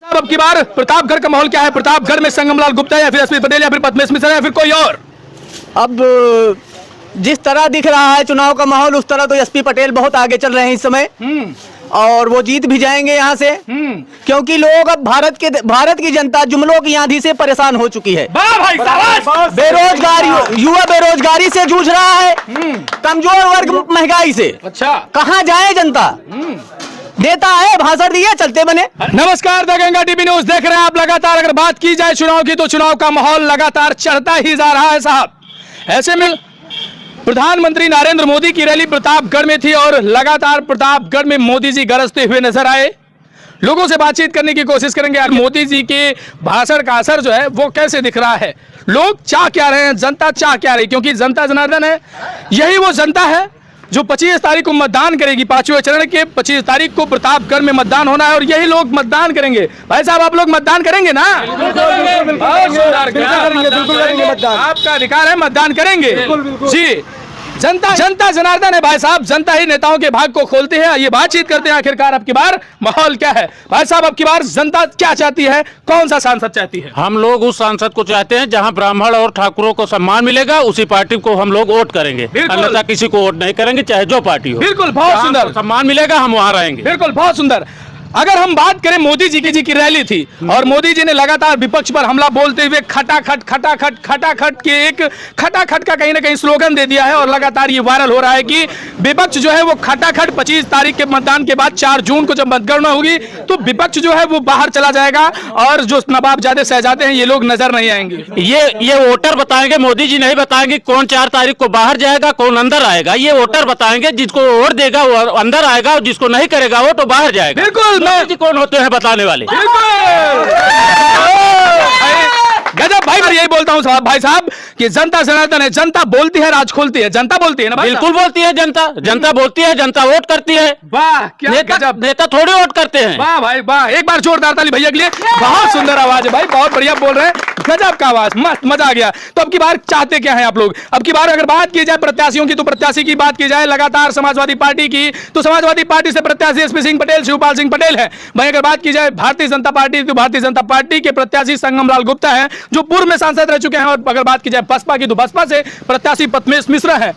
अब की बार प्रतापगढ़ का माहौल क्या है? प्रतापगढ़ में संगमलाल गुप्ता या फिर एसपी पटेल या फिर पद्मेश मिश्रा या फिर कोई और? अब जिस तरह दिख रहा है चुनाव का माहौल, उस तरह तो एसपी पटेल बहुत आगे चल रहे हैं इस समय और वो जीत भी जाएंगे यहाँ से, क्योंकि लोग अब भारत की जनता जुमलों की आंधी से परेशान हो चुकी है। युवा बेरोजगारी से जूझ रहा है, कमजोर वर्ग महंगाई से। अच्छा, कहाँ जाए जनता? देता है भाषण दिए चलते बने। नमस्कार, द गंगा टीवी न्यूज देख रहे हैं आप। लगातार अगर बात की जाए चुनाव की तो चुनाव का माहौल लगातार चढ़ता ही जा रहा है साहब। ऐसे में प्रधानमंत्री नरेंद्र मोदी की रैली प्रतापगढ़ में थी और लगातार प्रतापगढ़ में मोदी जी गरजते हुए नजर आए। लोगों से बातचीत करने की कोशिश करेंगे, मोदी जी के भाषण का असर जो है वो कैसे दिख रहा है, लोग चाह क्या रहे हैं, जनता चाह क्या रही, क्योंकि जनता जनार्दन है, यही वो जनता है जो 25 तारीख को मतदान करेगी। 5वें चरण के 25 तारीख को प्रतापगढ़ में मतदान होना है और यही लोग मतदान करेंगे। भाई साहब, आप लोग मतदान करेंगे ना? आपका अधिकार है, मतदान करेंगे जी। जनता जनार्दन है भाई साहब, जनता ही नेताओं के भाग को खोलती है। ये बातचीत करते हैं आखिरकार अब की बार माहौल क्या है। भाई साहब, अब की बार जनता क्या चाहती है, कौन सा सांसद चाहती है? हम लोग उस सांसद को चाहते हैं जहां ब्राह्मण और ठाकुरों को सम्मान मिलेगा, उसी पार्टी को हम लोग वोट करेंगे, अन्यथा किसी को वोट नहीं करेंगे, चाहे जो पार्टी हो। बिल्कुल, बहुत सुंदर। सम्मान मिलेगा, हम वहाँ रहेंगे। बिल्कुल, बहुत सुंदर। अगर हम बात करें, मोदी जी की रैली थी और मोदी जी ने लगातार विपक्ष पर हमला बोलते हुए खटाखट के एक खटाखट का कहीं ना कहीं स्लोगन दे दिया है और लगातार ये वायरल हो रहा है कि विपक्ष जो है वो खटाखट 25 तारीख के मतदान के बाद 4 जून को जब मतगणना होगी तो विपक्ष जो है वो बाहर चला जाएगा और जो नवाबजादे शहजादे हैं ये लोग नजर नहीं आएंगे। ये वोटर बताएंगे, मोदी जी नहीं बताएंगे कौन 4 तारीख को बाहर जाएगा, कौन अंदर आएगा। ये वोटर बताएंगे, जिसको वोट देगा वो अंदर आएगा और जिसको नहीं करेगा वो तो बाहर जाएगा। बिल्कुल, कौन होते हैं बताने वाले? गजब भाई, मैं यही बोलता हूँ भाई साहब कि जनता जनार्दन है, जनता बोलती है, राज खोलती है। जनता बोलती है ना? बिल्कुल बोलती है जनता बोलती है, जनता वोट करती है। वाह, क्या नेता थोड़ी वोट करते हैं। वाह भाई वाह, एक बार जोरदार ताली भैया के लिए। बहुत सुंदर आवाज है भाई, बहुत बढ़िया बोल रहे हैं, गजब का आवाज, मस्त, मजा आ गया। तो अब की बार चाहते क्या हैं आप लोग? अब की बार अगर बात की जाए प्रत्याशियों की तो प्रत्याशी की बात की जाए लगातार समाजवादी पार्टी की तो समाजवादी पार्टी से प्रत्याशी एसपी सिंह पटेल, शिवपाल सिंह पटेल है। वहीं अगर बात की जाए भारतीय जनता पार्टी तो भारतीय जनता पार्टी के प्रत्याशी संगमलाल गुप्ता है जो पूर्व में सांसद रह चुके हैं। और अगर बात की जाए बसपा की तो बसपा से प्रत्याशी पद्मेश मिश्रा है।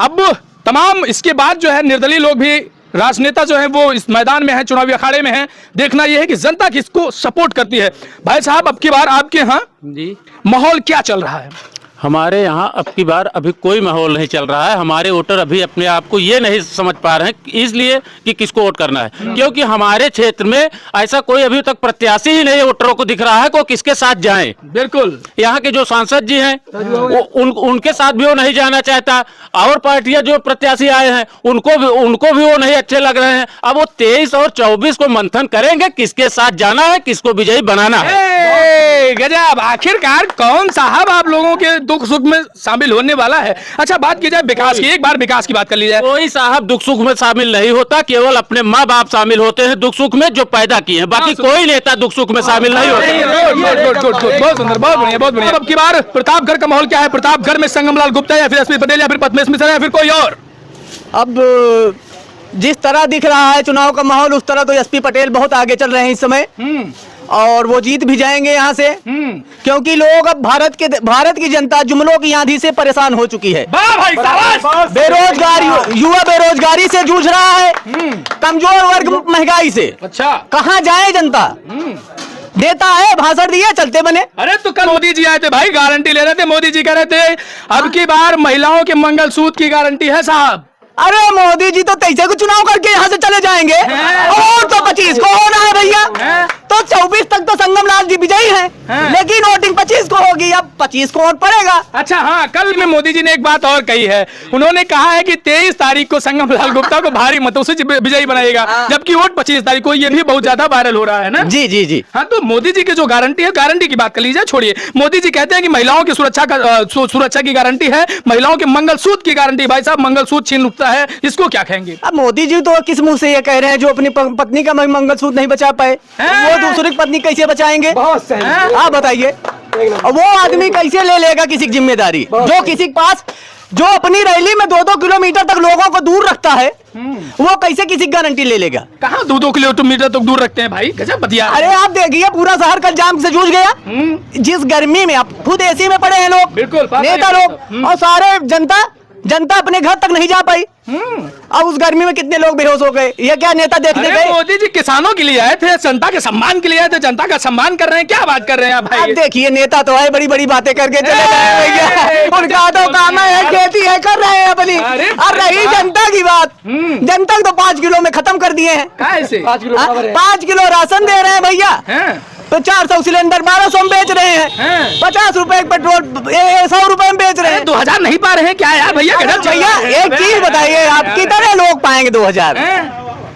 अब तमाम इसके बाद जो है निर्दलीय लोग भी, राजनेता जो है वो इस मैदान में है, चुनावी अखाड़े में है। देखना यह है कि जनता किसको सपोर्ट करती है। भाई साहब, अब की बार आपके यहाँ जी माहौल क्या चल रहा है? हमारे यहाँ अब की बार अभी कोई माहौल नहीं चल रहा है। हमारे वोटर अभी अपने आप को ये नहीं समझ पा रहे हैं इसलिए कि किसको वोट करना है, क्योंकि हमारे क्षेत्र में ऐसा कोई अभी तक प्रत्याशी ही नहीं वोटरों को दिख रहा है को किसके साथ जाएं। बिल्कुल, यहाँ के जो सांसद जी हैं उनके साथ भी वो नहीं जाना चाहता और पार्टियां जो प्रत्याशी आए हैं उनको भी वो नहीं अच्छे लग रहे हैं। अब वो 23 और 24 को मंथन करेंगे किसके साथ जाना है, किसको विजयी बनाना है। गजब, आखिरकार कौन साहब आप लोगों के दुख सुख में शामिल होने वाला है? अच्छा, बात की जाए विकास की, एक बार विकास की बात कर ली जाए। कोई साहब दुख सुख में शामिल नहीं होता, केवल अपने माँ बाप शामिल होते हैं दुख सुख में जो पैदा किए हैं, बाकी कोई नेता दुख सुख में शामिल नहीं होता। बहुत सुंदर, बहुत बढ़िया, बहुत बढ़िया। अब की बार प्रतापगढ़ का माहौल क्या है? प्रतापगढ़ में संगमलाल गुप्ता या फिर एसपी पटेल या फिर पद्मेश मिश्रा या फिर कोई और? अब जिस तरह दिख रहा है चुनाव का माहौल, उस तरह तो एसपी पटेल बहुत आगे चल रहे हैं इस समय और वो जीत भी जाएंगे यहाँ से, क्योंकि लोग अब भारत की जनता जुमलों की आंधी से परेशान हो चुकी है। युवा बेरोजगारी से जूझ रहा है, कमजोर वर्ग महंगाई से। अच्छा, कहाँ जाए जनता? देता है भाषण दिए चलते बने। अरे तो कल मोदी जी आए थे भाई, गारंटी ले रहे थे, मोदी जी कह रहे थे अब की बार महिलाओं के मंगलसूत्र की गारंटी है साहब। अरे मोदी जी तो 23 को चुनाव करके यहाँ से चले जाएंगे और तो 25 को होना है भैया, तो 24 तक तो संगमलाल जी विजयी हैं, लेकिन वोटिंग 25 को होगी, अब 25 को वोट पड़ेगा। अच्छा हाँ, कल में मोदी जी ने एक बात और कही है, उन्होंने कहा है कि 23 तारीख को संगमलाल गुप्ता को भारी मतों से विजयी बनाएगा, जबकि वोट 25 तारीख को। ये भी बहुत ज्यादा वायरल हो रहा है ना? जी जी जी हाँ, तो मोदी जी की जो गारंटी है, गारंटी की बात कर लीजिए, छोड़िए। मोदी जी कहते हैं कि महिलाओं की सुरक्षा की गारंटी है, महिलाओं के मंगलसूत्र की गारंटी। भाई साहब, मंगलसूत्र छीन उठता है, इसको क्या कहेंगे? अब मोदी जी तो किस मुंह से ये कह रहे हैं जो अपनी पत्नी का मंगलसूत्र नहीं बचा पाए, वो दूसरी पत्नी कैसे बचाएंगे? बहुत सही, आप बताइए, वो आदमी कैसे ले लेगा किसी की जिम्मेदारी जो किसी के पास, जो अपनी रैली में 2-2 किलोमीटर तक लोगों को दूर रखता है वो कैसे किसी की गारंटी ले लेगा? कहाँ 2-2 किलोमीटर तक दूर रखते हैं भाई, गजब बतिया। अरे आप देखिए पूरा शहर कल जाम से जूझ गया। जिस गर्मी में आप खुद एसी में पड़े हैं लोग, बिल्कुल, बात नेता सही है। लोग, और सारे जनता अपने घर तक नहीं जा पाई। अब उस गर्मी में कितने लोग बेहोश हो गए। ये क्या नेता देखने अरे गए? मोदी जी किसानों के लिए आए थे, जनता के सम्मान के लिए आए थे, जनता का सम्मान कर रहे हैं, क्या बात कर रहे हैं आप अब भाई? देखिए नेता तो है, बड़ी बड़ी बातें करके चले गए भैया। उनका तो काम है खेती है, कर रहे हैं अपनी। अरे और रही जनता की बात, जनता को तो 5 किलो में खत्म कर दिए हैं। कैसे? 5 किलो राशन दे रहे हैं भैया, तो 400 सिलेंडर 1200 में बेच रहे हैं। 50 रुपए पेट्रोल 100 रुपए में बेच रहे हैं। 2000 नहीं पा रहे हैं क्या यार भैया? गजब भैया एक चीज बताइए, आप कितने लोग पाएंगे 2000?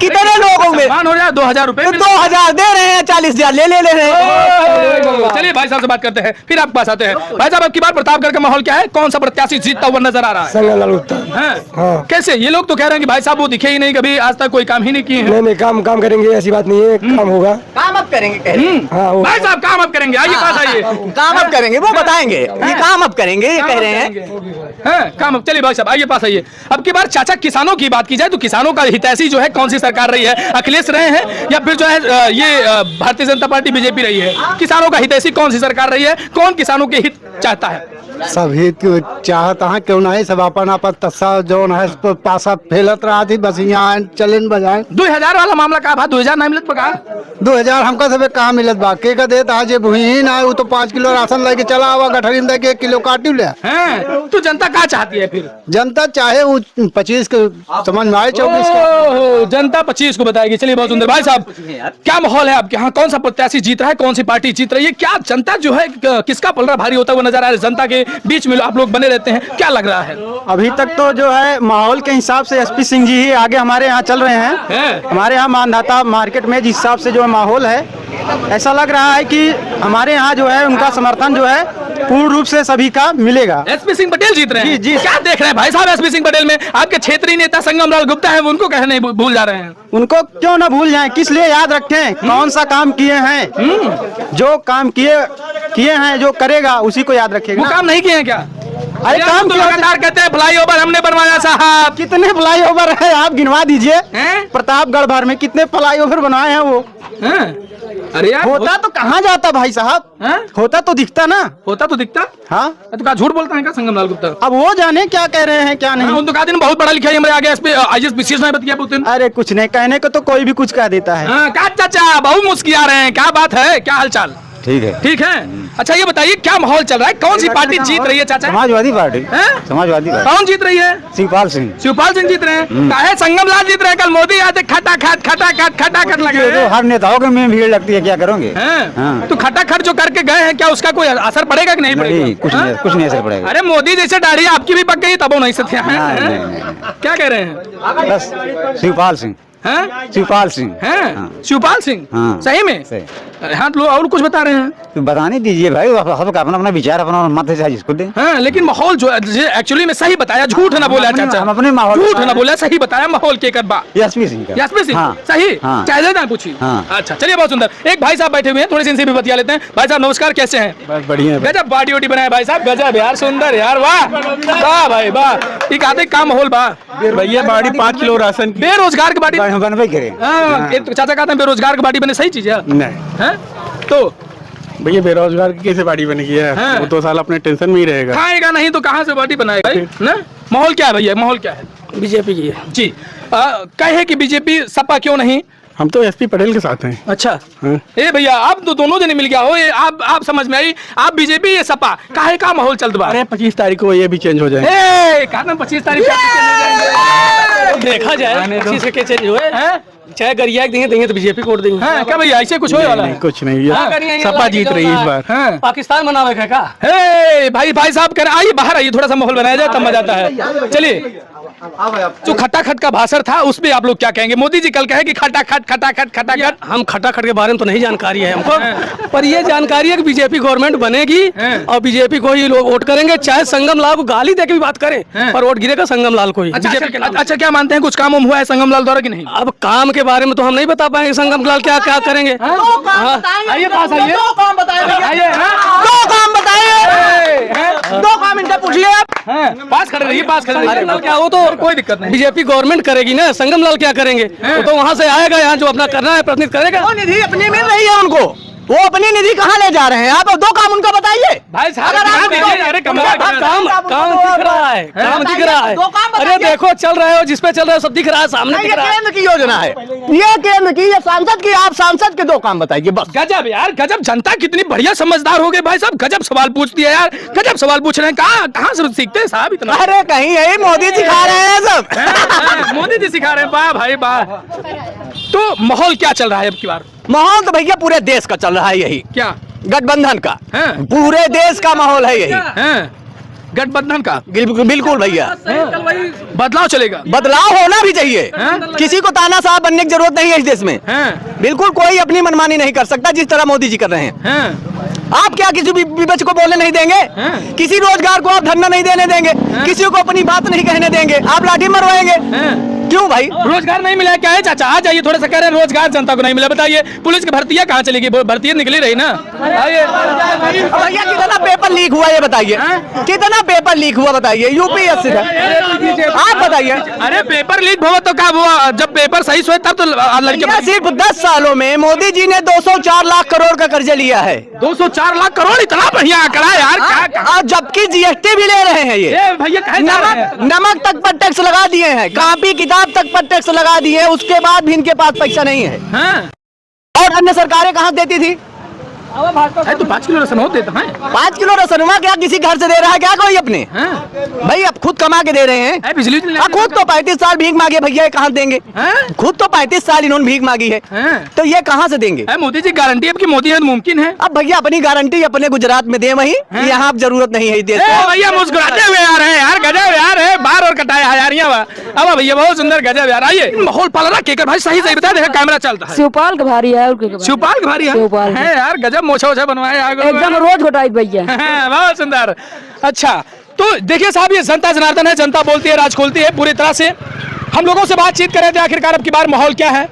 कितने लोगों में सम्मान हो जाए 2000 रुपए। 2000 दे रहे हैं, 40,000 ले रहे हैं। चलिए भाई साहब से बात करते हैं, फिर आपके पास आते हैं। भाई साहब, अब की बार प्रतापगढ़ का माहौल क्या है? कौन सा प्रत्याशी जीतता हुआ नजर आ रहा है? संगमलाल उत्तम। हाँ। कैसे? ये लोग तो कह रहे हैं कि भाई साहब वो दिखे ही नहीं, कभी आज तक कोई काम ही नहीं किए हैं। नहीं काम करेंगे, ऐसी बात नहीं है, काम होगा। काम अब करेंगे कह रहे हैं। हाँ भाई साहब काम अब करेंगे, आइए पास आइए। काम अब करेंगे, वो बताएंगे। ये काम अब करेंगे, ये कह रहे हैं। हाँ, काम अब। चलिए भाई साहब आइए पास आइए। अब की बार चाचा किसानों की बात की जाए तो किसानों का हितैषी जो है कौन सी सरकार रही है? अखिलेश रहे हैं या फिर जो है ये भारतीय जनता पार्टी बीजेपी रही है? किसानों का हितैषी कौन सी सरकार रही है? कौन किसानों के हित चाहता है? सब हित चाहता है, क्यों नहीं, सब अपन अपन तस्सा जो है पासा फैलत रहा थी, बस यहाँ चलन बजाए। 2000 वाला मामला का बात 2000 नहीं मिलत बका? 2000 हमका सब कहाँ मिलत बा? के का देता है जे भूहीन है, वो तो 5 किलो राशन लेके चला हुआ, गठरी में देके 1 किलो काटी ले। हैं? तो जनता क्या चाहती है फिर? जनता चाहे वो 25 को समझ में आए, 24 को। ओहो, जनता 25 को बताएगी। चलिए बहुत सुंदर। भाई साहब क्या माहौल है आपके यहाँ? कौन सा प्रत्याशी जीत रहा है? कौन सी पार्टी जीत रही है? क्या जनता जो है किसका पलड़ा भारी होता हुआ नजर आ रहा है? जनता के बीच में आप लोग बने रहते हैं, क्या लग रहा है? अभी तक तो जो है माहौल के हिसाब से एसपी सिंह जी ही आगे हमारे यहाँ चल रहे हैं। हमारे यहाँ मानधाता मार्केट में जिस हिसाब से जो है माहौल है, ऐसा लग रहा है कि हमारे यहाँ जो है उनका समर्थन जो है पूर्ण रूप से सभी का मिलेगा। एसपी सिंह पटेल जीत रहे हैं? जी। क्या देख रहे हैं भाई साहब एसपी सिंह पटेल में? आपके क्षेत्रीय नेता संगमलाल गुप्ता है, वो उनको कह नहीं भूल जा रहे हैं। उनको क्यों ना भूल जाएं, किस लिए याद रखें? कौन सा काम किए हैं? जो काम किए हैं, जो करेगा उसी को याद रखेगा। वो काम नहीं किए हैं क्या? अरे काम तो किया, लगातार कहते हैं फ्लाईओवर हमने बनवाया साहब। कितने फ्लाईओवर है आप गिनवा दीजिए। हैं? प्रतापगढ़ भर में कितने फ्लाईओवर बनवाए हैं वो? हैं? अरे यार होता तो कहाँ जाता भाई साहब? हैं? होता तो दिखता ना। होता तो दिखता। हाँ, तो क्या झूठ बोलता है क्या संगमलाल गुप्ता? अब वो जाने क्या कह रहे हैं क्या नहीं। उन तो कहा दिन बहुत पढ़ा लिखा है, हमारे आगे आईएएस विशेष नहीं बतिया पुतिन। अरे कुछ नहीं, कहने को तो कोई भी कुछ कह देता है। हाँ, क्या चाचा बहुत मुस्किया रहे हैं, क्या बात है? क्या हालचाल? ठीक है। ठीक है। अच्छा ये बताइए क्या माहौल चल रहा है? कौन सी पार्टी जीत रही है चाचा? समाजवादी पार्टी। हैं? समाजवादी पार्टी। कौन जीत रही है? शिवपाल सिंह। शिवपाल सिंह जीत रहे हैं। काहे संगमलाल जीत रहे हैं? कल मोदी आते खटाखट लगे तो हर नेताओं के में भीड़ लगती है, क्या करोगे? हैं? हाँ। तो खटाखट जो करके गए हैं, क्या उसका कोई असर पड़ेगा कि नहीं पड़ेगा? नहीं, कुछ नहीं असर पड़ेगा। अरे मोदी जैसे दाढ़ी आपकी भी पक गई तब वो नहीं सत्या है। नहीं। क्या कह रहे हैं? बस शिवपाल सिंह। हैं? शिवपाल सिंह। हैं? हाँ। शिवपाल सिंह? हाँ। सही में? सही। अरे हाँ, लोग और कुछ बता रहे हैं। तो बताने दीजिए भाई, सबका अपना अपना विचार, अपना मत है जिसको दे। हाँ, लेकिन माहौल जो एक्चुअली में सही बताया, झूठ ना बोला चाचा। हम अपने माहौल- झूठ ना बोला, सही बताया माहौल के करबा। एसपी सिंह का। एसपी सिंह? हाँ। सही? हाँ। चाहे ना पूछी। हाँ। अच्छा चलिए बहुत सुंदर। एक भाई साहब बैठे हुए हैं, थोड़ी सी इनसे भी बतिया लेते हैं। भाई साहब नमस्कार, कैसे हैं? बस बढ़िया। गजब बॉडी वॉडी बनाया भाई साहब, गजब यार, सुंदर यार, वाह वाह भाई वाह। ये कहते का माहौल बा भैया बाड़ी 5 किलो राशन की बेरोजगार की बाटी। बनवे करें। हाँ, ये तो चाचा कहते हैं बेरोजगार की बाटी बने, सही चीज है? नहीं हैं? तो भैया बेरोजगार की कैसे बाड़ी बनेगी है? हाँ। वो तो साल अपने टेंशन में ही रहेगा। खाएगा नहीं तो कहाँ से बाटी बनाएगा ना? माहौल क्या है भैया? माहौल क्या है? बीजेपी की है जी। कहे कि बीजेपी सपा क्यों नहीं? हम तो एसपी पटेल के साथ हैं। अच्छा। हाँ। ए भैया आप तो दोनों जने मिल गया हो, ये आप समझ में आई? आप बीजेपी, ये सपा, काहे का माहौल चलता बा? अरे 25 तारीख को ये भी चेंज हो जाए। ए कहा 25 तारीख को देखा जाए किसी से क्या चेंज हुए हैं? चाहे गरिया देंगे तो बीजेपी को वोट देंगे। हाँ, क्या भैया ऐसे कुछ होने वाला है? कुछ नहीं, हाँ, ये करिए, सपा जीत रही है इस बार। हाँ। पाकिस्तान बनावे का क्या? हे भाई साहब कह रहे आइए बाहर आइए, थोड़ा सा माहौल बनाया जाए तब मजा आता है। चलिए, जो खटाखट का भाषण था उस पे आप लोग क्या कहेंगे? मोदी जी कल कहे कि खटाखट। हम खटाखट के बारे में तो नहीं जानकारी है हमको, पर ये जानकारी है कि बीजेपी गवर्नमेंट बनेगी और बीजेपी को ही लोग वोट करेंगे, चाहे संगम लाल को गाली देके भी बात करें, पर वोट गिरेगा संगम लाल को ही। बीजेपी के नाम। अच्छा क्या मानते हैं कुछ काम हुआ है संगम लाल द्वारा कि नहीं? अब काम के बारे में तो हम नहीं बता पाएंगे संगम लाल क्या क्या करेंगे। हाँ। आइए पास आइए। दो काम बताए भैया। आइए, हाँ। दो काम बताए। हैं? दो काम इनका पूछ लिया आप। पास खड़े रहिए, पास खड़े संगम रहिए। लाल क्या हो तो कोई दिक्कत नहीं। बीजेपी गवर्नमेंट करेगी ना, संगम लाल क्या करेंगे? वो तो वहाँ से आएगा, यहाँ जो अपना करना है प्रतिनिधित्व करेगा। वो निधि अपनी मिल रही है उनको, वो अपनी निधि कहाँ ले जा रहे हैं? आप दो काम उनका बताइए। भाई साहब, अगर आप अरे कमला काम काम दिख रहा है, काम दिख रहा है। दो काम अरे बताइए। देखो चल रहे हो, जिस पे चल रहे हो सब दिख रहा है, सामने ये दिख रहा है। केंद्र की योजना है, ये केंद्र की, ये सांसद की। आप सांसद के दो काम बताइए बस। गजब यार, गजब। जनता कितनी बढ़िया समझदार हो गई भाई साहब, गजब सवाल पूछती है यार, गजब सवाल पूछ रहे हैं। कहाँ से सीखते हैं साहब इतना? अरे कहीं यही मोदी सिखा रहे हैं सब। मोदी जी सिखा रहे हैं, वाह भाई वाह। तो माहौल क्या चल रहा है अब की बार? माहौल तो भैया पूरे देश का चल रहा है यही, क्या गठबंधन का। हाँ। पूरे देश का माहौल है यही। हैं? गठबंधन का बिल्कुल भैया, बदलाव चलेगा। बदलाव होना भी चाहिए। किसी को तानाशाह बनने की जरूरत नहीं है इस देश में। हैं? बिल्कुल कोई अपनी मनमानी नहीं कर सकता जिस तरह मोदी जी कर रहे हैं। हैं? आप क्या किसी भी विपक्ष को बोलने नहीं देंगे? किसी रोजगार को आप धरना नहीं देने देंगे? किसी को अपनी बात नहीं कहने देंगे? आप लाठी मरवाएंगे? क्यों भाई? रोजगार नहीं मिला है, क्या है चाचा? आ जाइए, थोड़ा सा कह रहे हैं रोजगार जनता को नहीं मिला। बताइए पुलिस की भर्तियां कहाँ चलेगी? भर्तियां निकली रही ना। आइए। भैया कितना पेपर लीक हुआ ये बताइए, कितना पेपर लीक हुआ बताइए? यूपीएससी का आप बताइए। अरे पेपर लीक हुआ तो क्या हुआ? जब पेपर सही हुए तब तो लड़के। भैया सिर्फ 10 सालों में मोदी जी ने 204 लाख करोड़ का कर्जा लिया है। 204 लाख करोड़, इतना बढ़िया आंकड़ा है यार। क्या और जबकि जीएसटी भी ले रहे हैं ये। भैया कहे जा रहे हैं? नमक तक पर टैक्स लगा दिए हैं, कॉपी किताब तक पर टैक्स लगा दिए हैं, उसके बाद भी इनके पास पैसा नहीं है। हैं? और अन्य सरकारें कहाँ देती थी? है तो 5 किलो राशन हो देता है। 5 किलो रसनुमा क्या किसी घर से दे रहा है क्या कोई अपने? भाई आप खुद कमा के दे रहे हैं। बिजली खुद तो 35 साल भीख मांगे भैया, ये कहाँ देंगे? खुद तो 35 साल इन्होंने भीख मांगी है, तो ये कहाँ से देंगे? मोदी जी गारंटी अब की मोदी है तो मुमकिन है। अब भैया अपनी गारंटी अपने गुजरात में दे वही, यहाँ अब जरूरत नहीं है इस देश को। भैया मुस्कुराते हुए आ रहे हैं यार, गजब यार है। बार और कटाया है यार यहाँ। अब भैया बहुत सुंदर, गजब यार। आइए, माहौल पल रहा केकर भाई, सही सही बता दे, कैमरा चलता है। शिवपाल का भारी है, और के शिवपाल का भारी शिवपाल है यार, गजब मोछा ओछा बनवाया एकदम रोज घटाई भैया। बहुत सुंदर। अच्छा तो देखिए साहब, ये जनता जनार्दन है, जनता बोलती है, राज खोलती है पूरी तरह से। हम लोगों से बातचीत कर रहे थे, आखिरकार अब की बार माहौल क्या है।